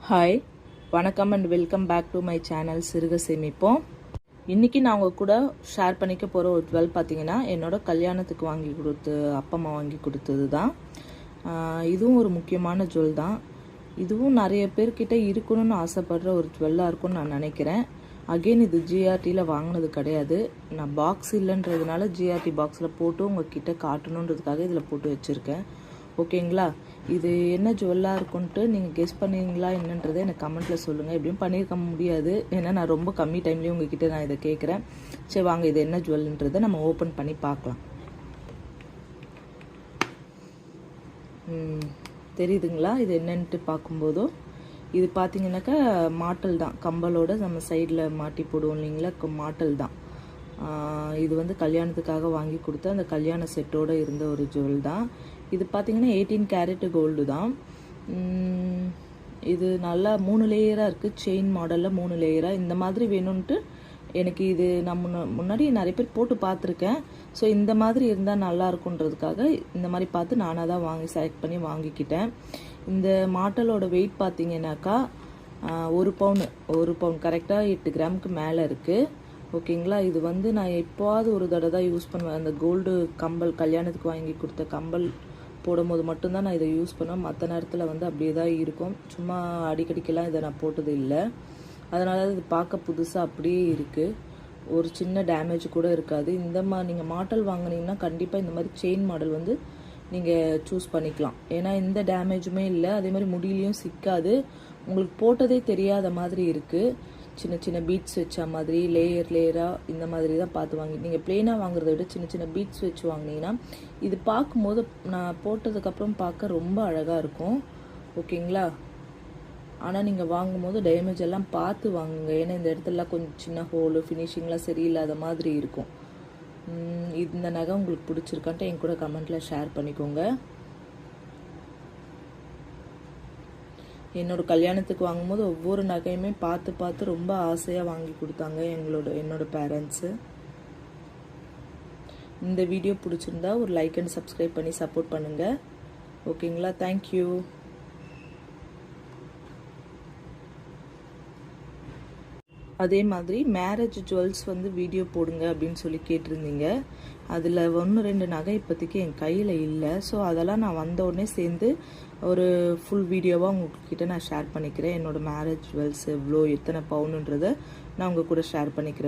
Hi, வணக்கம் and welcome back to my channel சிறுக சேமிப்போம். இன்றைக்கி நான் உங்கள் கூட ஷேர் பண்ணிக்க போகிற ஒரு ஜுவல் பார்த்தீங்கன்னா என்னோட கல்யாணத்துக்கு வாங்கி கொடுத்து அப்பா அம்மா வாங்கி கொடுத்தது தான். இதுவும் ஒரு முக்கியமான ஜுவல் தான். இதுவும் நிறைய பேர்கிட்ட இருக்கணும்னு ஆசைப்படுற ஒரு ஜுவல்லாக இருக்கும்னு நான் நினைக்கிறேன். அகெயின் இது ஜிஆர்டியில் வாங்கினது கிடையாது. நான் பாக்ஸ் இல்லைன்றதுனால ஜிஆர்டி பாக்ஸில் போட்டு உங்ககிட்ட காட்டணுன்றதுக்காக இதில் போட்டு வச்சுருக்கேன். ஓகேங்களா? இது என்ன ஜுவல்லாக இருக்குன்ட்டு நீங்கள் கெஸ் பண்ணுவீங்களா என்னன்றதை எனக்கு கமெண்ட்டில் சொல்லுங்கள். எப்படியும் பண்ணியிருக்க முடியாது, ஏன்னா நான் ரொம்ப கம்மி டைம்லேயே உங்ககிட்ட நான் இதை கேட்குறேன். சரி வாங்க, இது என்ன ஜுவல்ன்றதை நம்ம ஓப்பன் பண்ணி பார்க்கலாம். தெரியுதுங்களா இது என்னன்ட்டு பார்க்கும்போதோ? இது பார்த்தீங்கன்னாக்கா மாட்டல் தான், கம்பலோட நம்ம சைடில் மாட்டி போடுவோம் இல்லைங்களா, மாட்டல் தான். இது வந்து கல்யாணத்துக்காக வாங்கி கொடுத்த அந்த கல்யாண செட்டோடு இருந்த ஒரு ஜுவல் தான். இது பார்த்தீங்கன்னா 18 கேரட் கோல்டு தான். இது நல்லா 3 லேயராக இருக்குது, செயின் மாடலில் 3 லேயராக. இந்த மாதிரி வேணும்ன்ட்டு எனக்கு இது நான் முன்னாடி நிறைய பேர் போட்டு பார்த்துருக்கேன். ஸோ இந்த மாதிரி இருந்தால் நல்லா இருக்குன்றதுக்காக இந்த மாதிரி பார்த்து நானாக தான் வாங்கி செலக்ட் பண்ணி வாங்கிக்கிட்டேன். இந்த மாட்டலோட வெயிட் பார்த்தீங்கன்னாக்கா 1 பவுன் கரெக்டாக 8 கிராமுக்கு மேலே இருக்குது. ஓகேங்களா? இது வந்து நான் எப்போவாவது ஒரு தடவை தான் யூஸ் பண்ணுவேன். அந்த கோல்டு கம்பல், கல்யாணத்துக்கு வாங்கி கொடுத்த கம்பல் போடும்போது மட்டும்தான் நான் இதை யூஸ் பண்ணுவேன். மற்ற நேரத்தில் வந்து அப்படியே தான் இருக்கும். சும்மா அடிக்கடிக்கெல்லாம் இதை நான் போட்டது இல்லை. அதனால இது பார்க்க புதுசாக அப்படியே இருக்குது. ஒரு சின்ன டேமேஜ் கூட இருக்காது. இந்த மாதிரி நீங்கள் மாடல் வாங்கினீங்கன்னா கண்டிப்பாக இந்த மாதிரி செயின் மாடல் வந்து நீங்கள் சூஸ் பண்ணிக்கலாம். ஏன்னா எந்த டேமேஜுமே இல்லை, அதே மாதிரி முடியிலையும் சிக்காது. உங்களுக்கு போட்டதே தெரியாத மாதிரி இருக்குது. சின்ன சின்ன பீட்ஸ் வச்ச மாதிரி லேயராக இந்த மாதிரி தான் பார்த்து வாங்கி, நீங்கள் பிளெயினாக வாங்குறத விட சின்ன சின்ன பீட்ஸ் வச்சு வாங்கினீங்கன்னா இது பார்க்கும்போது நான் போட்டதுக்கப்புறம் பார்க்க ரொம்ப அழகாக இருக்கும். ஓகேங்களா? ஆனால் நீங்கள் வாங்கும்போது டேமேஜ் எல்லாம் பார்த்து வாங்குங்க. ஏன்னா இந்த இடத்துலலாம் கொஞ்சம் சின்ன ஹோலு, ஃபினிஷிங்லாம் சரியில்லாத மாதிரி இருக்கும். இந்த நகை உங்களுக்கு பிடிச்சிருக்கான்ட்டு என் கூட கமெண்ட்டில் ஷேர் பண்ணிக்கோங்க. என்னோட கல்யாணத்துக்கு வாங்கும்போது ஒவ்வொரு நகையுமே பார்த்து பார்த்து ரொம்ப ஆசையாக வாங்கி கொடுத்தாங்க என்னோட பேரண்ட்ஸு. இந்த வீடியோ பிடிச்சிருந்தா ஒரு லைக் அண்ட் சப்ஸ்கிரைப் பண்ணி சப்போர்ட் பண்ணுங்கள். ஓகேங்களா? தேங்க்யூ. அதே மாதிரி மேரேஜ் ஜுவல்ஸ் வந்து வீடியோ போடுங்க அப்படின்னு சொல்லி கேட்டிருந்தீங்க. அதில் 1-2 நகை இப்போதைக்கு என் கையில் இல்லை. ஸோ அதெல்லாம் நான் வந்த உடனே சேர்ந்து ஒரு ஃபுல் வீடியோவாக உங்ககிட்ட நான் ஷேர் பண்ணிக்கிறேன். என்னோடய மேரேஜ் ஜுவல்ஸ் எவ்வளோ, எத்தனை பவுனுன்றதை நான் உங்கள் கூட ஷேர் பண்ணிக்கிறேன்.